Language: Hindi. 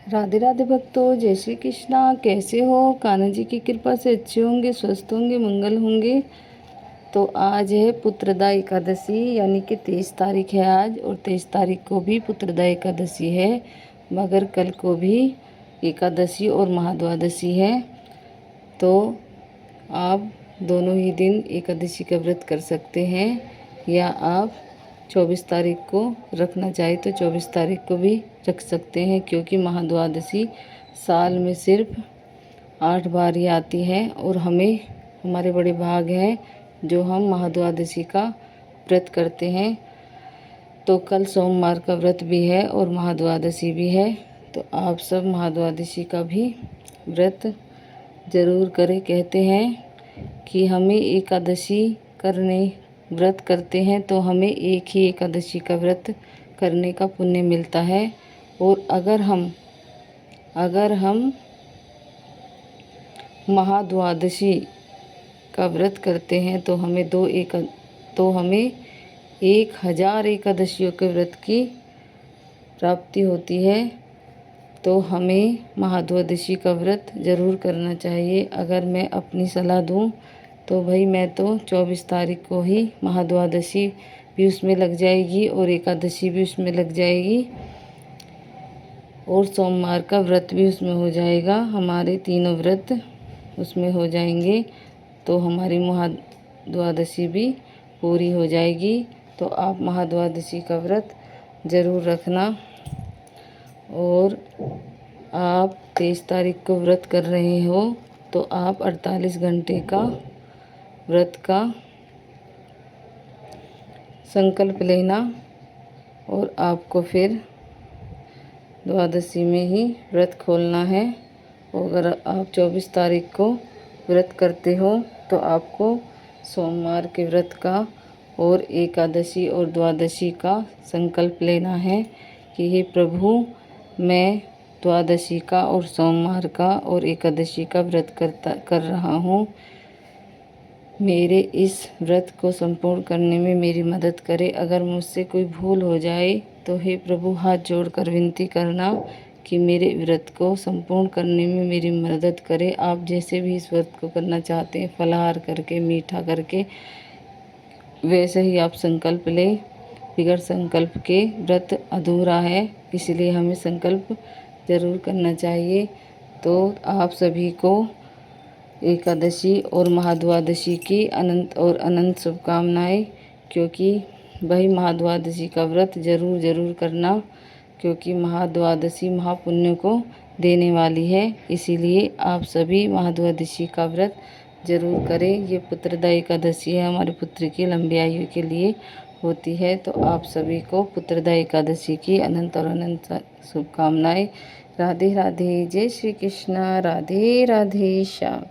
राधे राधे भक्तों, जय श्री कृष्णा। कैसे हो? कान्हा जी की कृपा से अच्छे होंगे, स्वस्थ होंगे, मंगल होंगे। तो आज है पुत्रदा एकादशी, यानी कि 23 तारीख है आज, और 23 तारीख को भी पुत्रदा एकादशी है, मगर कल को भी एकादशी और महाद्वादशी है। तो आप दोनों ही दिन एकादशी का व्रत कर सकते हैं, या आप 24 तारीख को रखना चाहे तो 24 तारीख को भी रख सकते हैं, क्योंकि महाद्वादशी साल में सिर्फ 8 बार ही आती है और हमारे बड़े भाग हैं जो हम महाद्वादशी का व्रत करते हैं। तो कल सोमवार का व्रत भी है और महाद्वादशी भी है, तो आप सब महाद्वादशी का भी व्रत ज़रूर करें। कहते हैं कि हमें एकादशी करने व्रत करते हैं तो हमें एक ही एकादशी का व्रत करने का पुण्य मिलता है, और अगर हम महाद्वादशी का व्रत करते हैं तो हमें 1000 एकादशियों के व्रत की प्राप्ति होती है। तो हमें महाद्वादशी का व्रत ज़रूर करना चाहिए। अगर मैं अपनी सलाह दूं तो भाई मैं तो 24 तारीख को ही महाद्वादशी भी उसमें लग जाएगी और एकादशी भी उसमें लग जाएगी और सोमवार का व्रत भी उसमें हो जाएगा। हमारे तीनों व्रत उसमें हो जाएंगे, तो हमारी महाद्वादशी भी पूरी हो जाएगी। तो आप महाद्वादशी का व्रत ज़रूर रखना। और आप 23 तारीख को व्रत कर रहे हो तो आप 48 घंटे का व्रत का संकल्प लेना, और आपको फिर द्वादशी में ही व्रत खोलना है। और अगर आप 24 तारीख को व्रत करते हो तो आपको सोमवार के व्रत का और एकादशी और द्वादशी का संकल्प लेना है कि हे प्रभु, मैं द्वादशी का और सोमवार का और एकादशी का व्रत कर रहा हूँ। मेरे इस व्रत को संपूर्ण करने में मेरी मदद करे। अगर मुझसे कोई भूल हो जाए तो हे प्रभु, हाथ जोड़कर विनती करना कि मेरे व्रत को संपूर्ण करने में मेरी मदद करे। आप जैसे भी इस व्रत को करना चाहते हैं, फलाहार करके, मीठा करके, वैसे ही आप संकल्प लें। बिगड़ संकल्प के व्रत अधूरा है, इसलिए हमें संकल्प ज़रूर करना चाहिए। तो आप सभी को एकादशी और महाद्वादशी की अनंत शुभकामनाएं, क्योंकि वही महाद्वादशी का व्रत ज़रूर करना, क्योंकि महाद्वादशी महापुण्य को देने वाली है। इसीलिए आप सभी महाद्वादशी का व्रत ज़रूर करें। ये पुत्रदा एकादशी है, हमारे पुत्र की लंबी आयु के लिए होती है। तो आप सभी को पुत्रदा एकादशी की अनंत शुभकामनाएं। राधे राधे, जय श्री कृष्णा, राधे राधे श्याम।